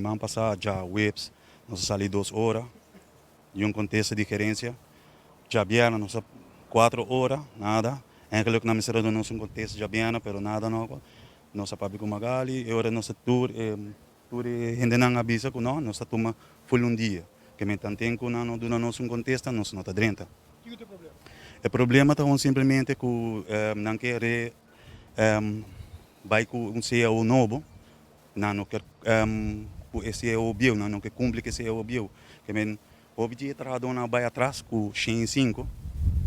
Semana passada já webs, nós saímos 2 horas, e um contexto de gerência. Já vieram, nós 4 horas, nada. Eigenlijk na misera do nosso contexto já vieram, pero nada não. Nossa público magali, e ora nossa tour ainda não avisa que não, nossa turma foi dia. Que me tantem que não do nosso contexto, nós não está dentro. Que é o teu problema? O problema está simplesmente que não quer vai com CEO novo, não quer o CEO bio, não quer cumprir que CEO bio. Que men obje trabalhando na vai atrás com 5,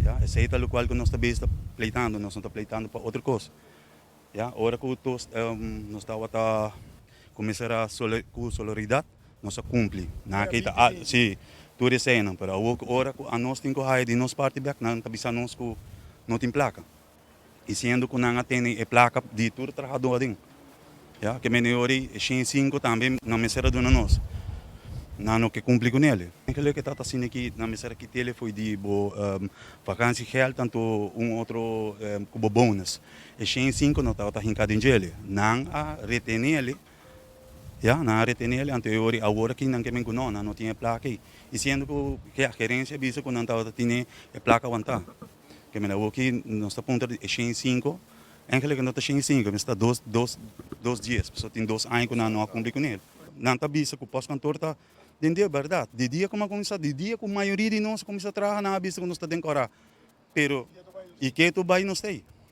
já, esse é o qual que nós está pleitando, nós não está pleitando para outra coisa. Já, ora que nós está começar a com solidariedade, nós cumpre. Na que tá, sim, tudo isso aí não, pero ora a nós tem que raio de nós parte back, não está nós que não tem placa. E sendo que não tem a placa de tudo trabalhador dentro. Ja, que menori 5 também na mesera do nós. Não que cumpre com ele. Aquilo que está assim aqui na mesera que ele foi de vacância real tanto outro como bônus. E 5 não está rincado em ele. Não a retém ele. Ja, não a retém ele anterior agora que não que me não tinha placa aí. E sendo que a gerência visa que não estava tinha a placa aguentar. Que me levou aqui nós está ponto de 5. Eigenlijk não está 5, mas está 2 dias. Só tem 2 anos que não cumpre com ele. Não está vista que o pós-cantor está dentro da verdade. De dia como começa, de dia que a maioria de nós começa a trabalhar na vista que nós está dentro de Pero, e que tu vai não sei.